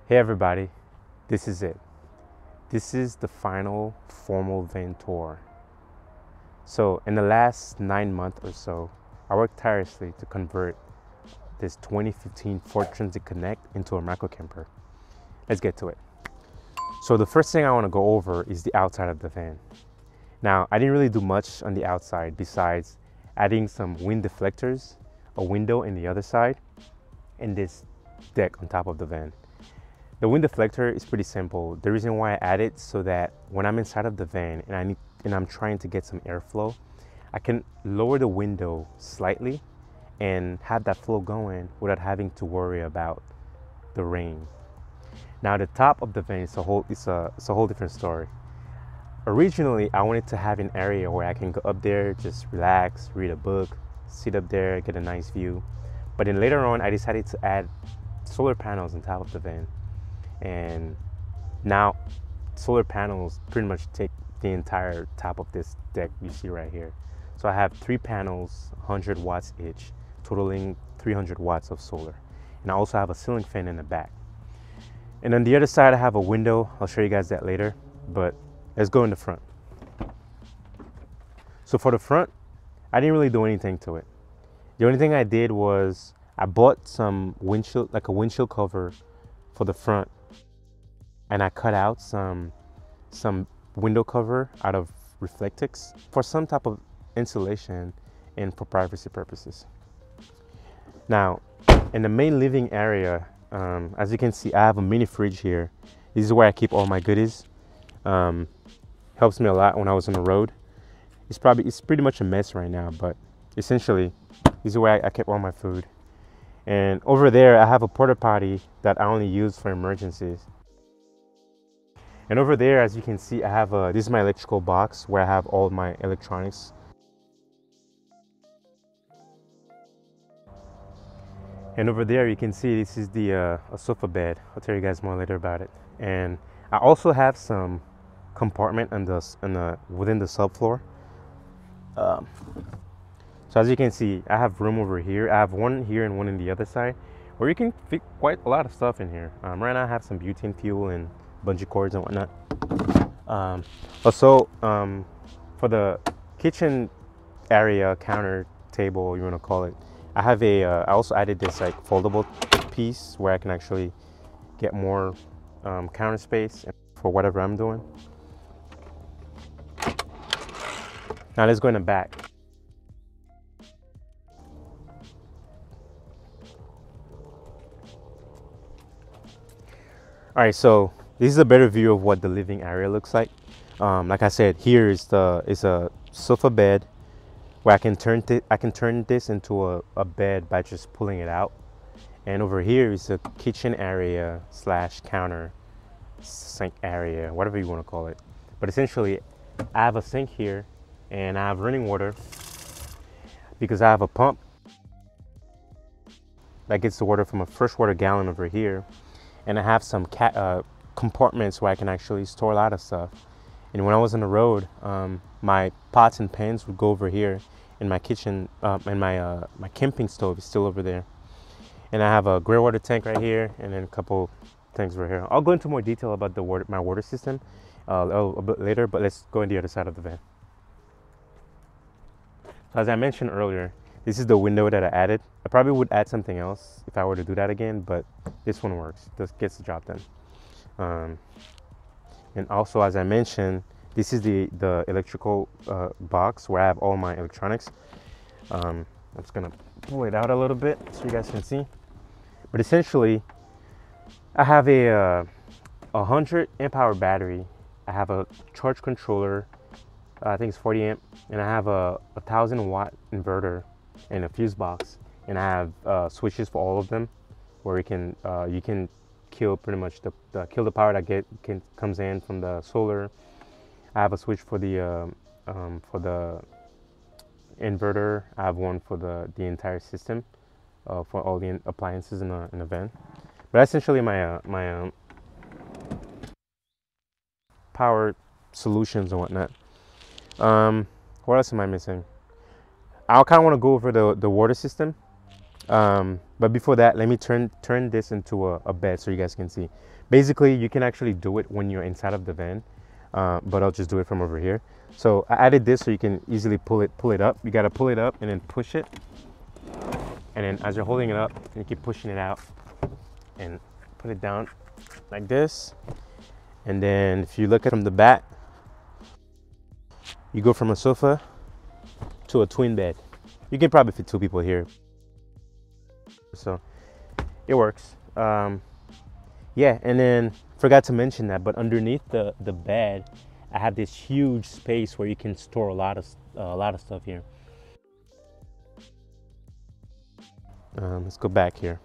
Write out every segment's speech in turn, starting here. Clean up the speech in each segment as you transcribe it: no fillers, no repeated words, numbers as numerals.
Hey everybody, this is it. This is the final formal van tour. So in the last 9 months or so, I worked tirelessly to convert this 2015 Ford Transit Connect into a micro camper. Let's get to it. So the first thing I want to go over is the outside of the van. Now, I didn't really do much on the outside besides adding some wind deflectors, a window in the other side, and this deck on top of the van. The wind deflector is pretty simple. The reason why I add it so that when I'm inside of the van and I'm trying to get some airflow, I can lower the window slightly and have that flow going without having to worry about the rain. Now the top of the van is a whole different story. Originally, I wanted to have an area where I can go up there, just relax, read a book, sit up there, get a nice view. But then later on, I decided to add solar panels on top of the van. And now solar panels pretty much take the entire top of this deck you see right here. So I have 3 panels, 100 watts each, totaling 300 watts of solar. And I also have a ceiling fan in the back. And on the other side, I have a window. I'll show you guys that later, but let's go in the front. So for the front, I didn't really do anything to it. The only thing I did was I bought some windshield, like a windshield cover for the front, and I cut out some window cover out of Reflectix for some type of insulation and for privacy purposes. Now, in the main living area, as you can see, I have a mini fridge here. This is where I keep all my goodies. Helps me a lot when I was on the road. It's pretty much a mess right now, but essentially, this is where I kept all my food. And over there, I have a porta potty that I only use for emergencies. And over there, as you can see, I have this is my electrical box where I have all my electronics. And over there, you can see this is the a sofa bed. I'll tell you guys more later about it. And I also have some compartment within the subfloor. So as you can see, I have room over here. I have one here and one on the other side, where you can fit quite a lot of stuff in here. Right now, I have some butane fuel and bungee cords and whatnot. Also, for the kitchen area, counter table, you want to call it, I have I also added this like foldable piece where I can actually get more counter space for whatever I'm doing. Now let's go in the back. All right, so this is a better view of what the living area looks like. Like I said, here is a sofa bed where I can turn this into a bed by just pulling it out. And over here is a kitchen area / counter sink area, whatever you want to call it. But essentially, I have a sink here and I have running water because I have a pump that gets the water from a freshwater gallon over here. And I have some compartments where I can actually store a lot of stuff. And when I was on the road, my pots and pans would go over here, and my kitchen and my camping stove is still over there. And I have a gray water tank right here, and then a couple things over here. I'll go into more detail about my water system a bit later, but let's go on the other side of the van. So as I mentioned earlier, this is the window that I added. I probably would add something else if I were to do that again, but this one works. This gets the job done. And also, as I mentioned, this is the electrical box where I have all my electronics. I'm just gonna pull it out a little bit so you guys can see. But essentially, I have a 100 amp hour battery. I have a charge controller. I think it's 40 amp, and I have a 1000 watt inverter and a fuse box, and I have switches for all of them, where you can kill pretty much kill the power that comes in from the solar. I have a switch for the inverter. I have one for the entire system for all the appliances in the van. But essentially my power solutions and whatnot. What else am I missing? I kind of want to go over the water system. But before that, let me turn this into a bed so you guys can see. Basically, you can actually do it when you're inside of the van, but I'll just do it from over here. So I added this so you can easily pull it up. You gotta pull it up and then push it. And then as you're holding it up, you keep pushing it out and put it down like this. And then if you look at from the back, you go from a sofa to a twin bed. You can probably fit 2 people here. So it works. Yeah, and then forgot to mention that, but underneath the bed, I have this huge space where you can store a lot of stuff here. Let's go back here.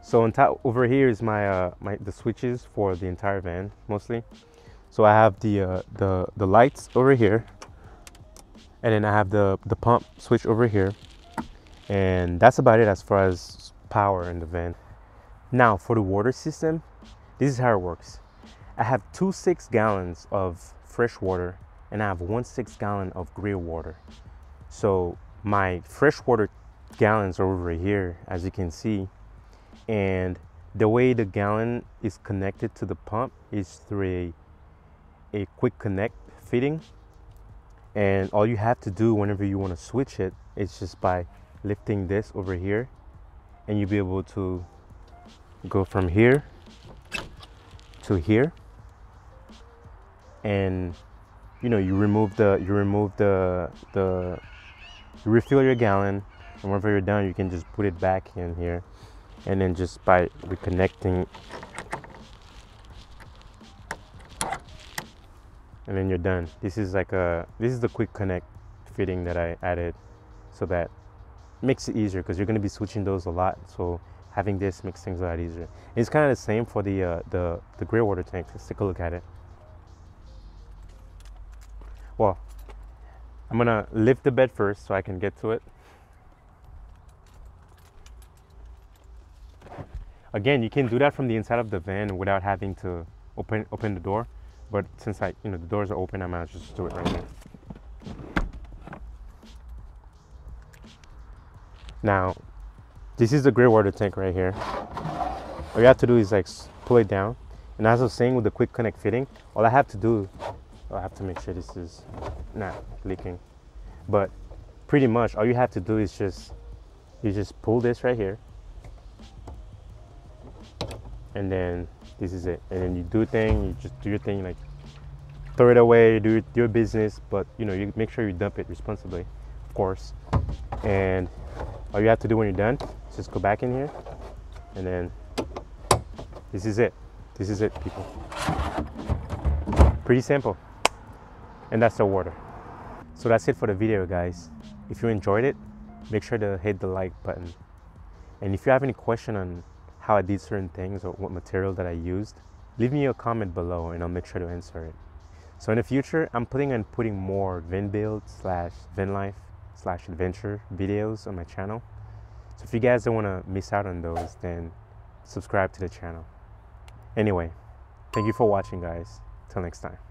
So on top over here is my the switches for the entire van mostly. So I have the lights over here, and then I have the pump switch over here, and that's about it as far as power in the van. Now for the water system, this is how it works. I have 2 6-gallons of fresh water, and I have 1 6-gallon of gray water. So my freshwater gallons are over here, as you can see, and the way the gallon is connected to the pump is through a quick connect fitting, and all you have to do whenever you want to switch it is just by lifting this over here, and you'll be able to go from here to here, and you refill your gallon, and whenever you're done you can just put it back in here, and then just by reconnecting, and then you're done. This is the quick connect fitting that I added, so that makes it easier because you're going to be switching those a lot, so having this makes things a lot easier. It's kind of the same for the gray water tank. Let's take a look at it. Well, I'm gonna lift the bed first so I can get to it. Again, you can do that from the inside of the van without having to open the door, but since the doors are open, I might just do it right here. Now, this is the gray water tank right here. All you have to do is pull it down, and as I was saying with the quick connect fitting, all I have to do, I have to make sure this is not leaking, but pretty much all you have to do is you just pull this right here, and then this is it, and then you do you just do your thing, like throw it away, do your business, but you make sure you dump it responsibly, of course. And all you have to do when you're done is just go back in here, and then this is it, people. Pretty simple. And that's the water. So that's it for the video, guys. If you enjoyed it, make sure to hit the like button, and if you have any question on how I did certain things or what material that I used, leave me a comment below and I'll make sure to answer it. So in the future, I'm planning on putting more van build / van life / adventure videos on my channel. So if you guys don't want to miss out on those, then subscribe to the channel. Anyway, thank you for watching, guys. Till next time.